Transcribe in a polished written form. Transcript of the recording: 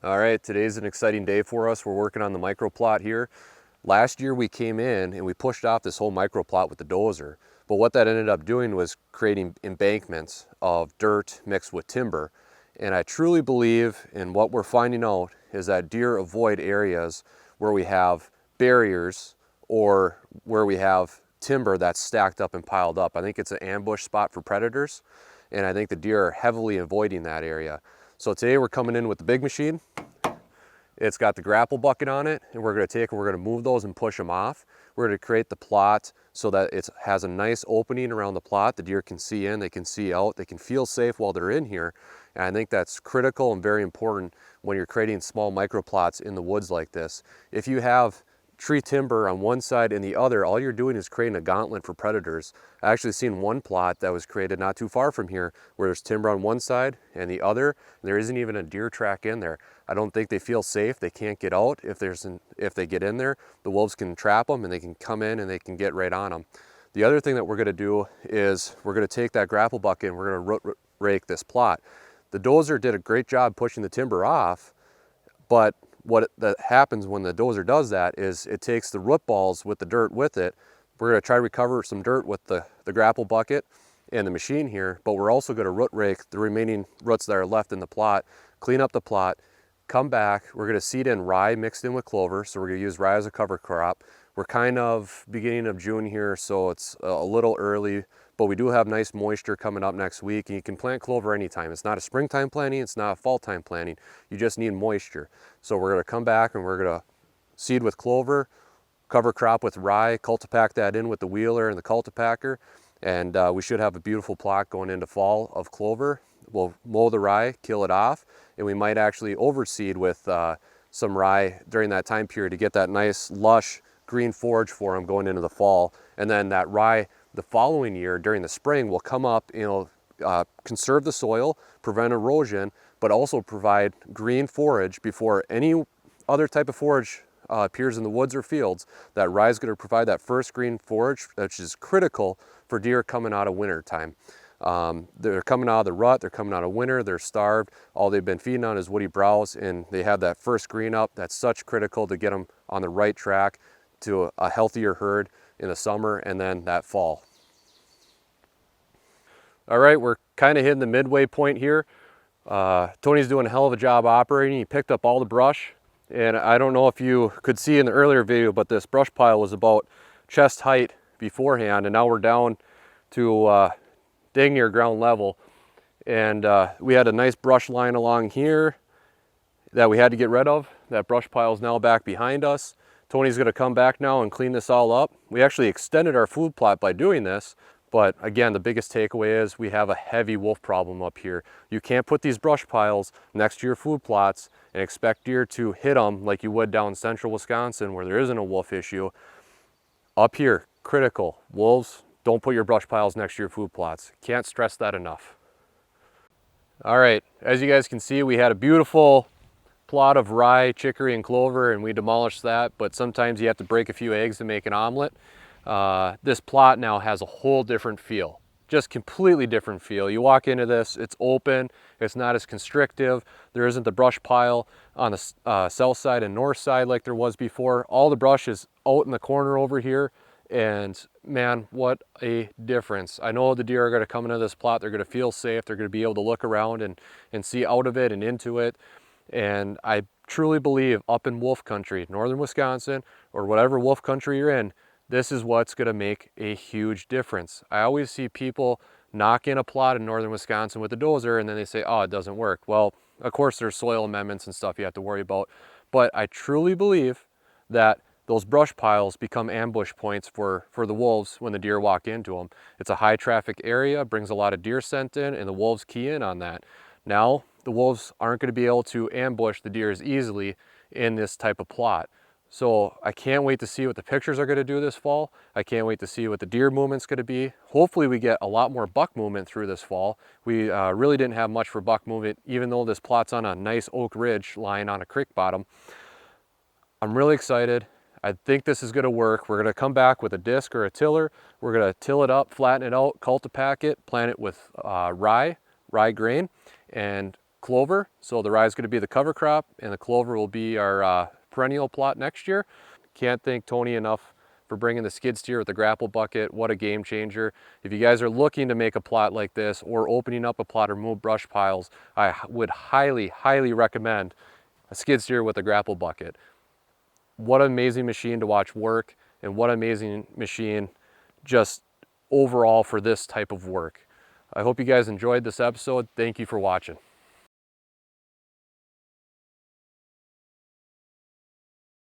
All right, today's an exciting day for us. We're working on the micro plot here. Last year we came in and we pushed off this whole micro plot with the dozer, but what that ended up doing was creating embankments of dirt mixed with timber. And I truly believe in what we're finding out is that deer avoid areas where we have barriers or where we have timber that's stacked up and piled up. I think it's an ambush spot for predators, and I think the deer are heavily avoiding that area. So today we're coming in with the big machine. It's got the grapple bucket on it, and we're going to move those and push them off. We're going to create the plot so that it has a nice opening around the plot. The deer can see in, they can see out, they can feel safe while they're in here. And I think that's critical and very important when you're creating small micro plots in the woods like this. If you have tree timber on one side and the other, all you're doing is creating a gauntlet for predators. I actually seen one plot that was created not too far from here where there's timber on one side and the other, and there isn't even a deer track in there. I don't think they feel safe. They can't get out. If they get in there, the wolves can trap them and they can come in and they can get right on them. The other thing that we're going to do is we're going to take that grapple bucket and we're going to root rake this plot. The dozer did a great job pushing the timber off, but that happens when the dozer does that is it takes the root balls with the dirt with it. We're going to try to recover some dirt with the grapple bucket and the machine here, but we're also going to root rake the remaining roots that are left in the plot, clean up the plot, come back. We're going to seed in rye mixed in with clover, so we're going to use rye as a cover crop. We're kind of beginning of June here, so it's a little early, but we do have nice moisture coming up next week, and you can plant clover anytime. It's not a springtime planting, it's not a fall time planting. You just need moisture. So we're going to come back and we're going to seed with clover, cover crop with rye, cultipack that in with the wheeler and the cultipacker, and we should have a beautiful plot going into fall of clover. We'll mow the rye, kill it off, and we might actually overseed with some rye during that time period to get that nice lush green forage for them going into the fall. And then that rye the following year during the spring will come up, conserve the soil, prevent erosion, but also provide green forage before any other type of forage appears in the woods or fields. That rye is going to provide that first green forage, which is critical for deer coming out of winter time. They're coming out of the rut, they're coming out of winter, they're starved. All they've been feeding on is woody browse, and they have that first green up. That's such critical to get them on the right track to a healthier herd in the summer and then that fall. All right, we're kind of hitting the midway point here. Tony's doing a hell of a job operating. He picked up all the brush, and I don't know if you could see in the earlier video, but this brush pile was about chest height beforehand, and now we're down to dang near ground level. And we had a nice brush line along here that we had to get rid of. That brush pile is now back behind us. Tony's going to come back now and clean this all up. We actually extended our food plot by doing this, but again, the biggest takeaway is we have a heavy wolf problem up here. You can't put these brush piles next to your food plots and expect deer to hit them like you would down central Wisconsin where there isn't a wolf issue. Up here, critical. Wolves, don't put your brush piles next to your food plots. Can't stress that enough. All right, as you guys can see, we had a beautiful plot of rye, chicory, and clover, and we demolished that, but sometimes you have to break a few eggs to make an omelet. This plot now has a whole different feel, just completely different feel. You walk into this, it's open, it's not as constrictive, there isn't the brush pile on the south side and north side like there was before. All the brush is out in the corner over here, and man, what a difference. I know the deer are going to come into this plot, they're going to feel safe, they're going to be able to look around and see out of it and into it. And I truly believe up in wolf country, northern Wisconsin, or whatever wolf country you're in, this is what's going to make a huge difference. I always see people knock in a plot in northern Wisconsin with a dozer and then they say, oh, it doesn't work. Well, of course there's soil amendments and stuff you have to worry about, but I truly believe that those brush piles become ambush points for the wolves when the deer walk into them. It's a high traffic area, brings a lot of deer scent in, and the wolves key in on that. Now, the wolves aren't going to be able to ambush the deer as easily in this type of plot. So I can't wait to see what the pictures are going to do this fall. I can't wait to see what the deer movement's going to be. Hopefully we get a lot more buck movement through this fall. We really didn't have much for buck movement, even though this plot's on a nice oak ridge lying on a creek bottom. I'm really excited. I think this is going to work. We're going to come back with a disc or a tiller. We're going to till it up, flatten it out, cultipack it, plant it with rye grain, and clover. So the rye is going to be the cover crop and the clover will be our perennial plot next year. Can't thank Tony enough for bringing the skid steer with the grapple bucket. What a game changer. If you guys are looking to make a plot like this or opening up a plot or remove brush piles, I would highly, highly recommend a skid steer with a grapple bucket. What an amazing machine to watch work, and what an amazing machine just overall for this type of work. I hope you guys enjoyed this episode. Thank you for watching.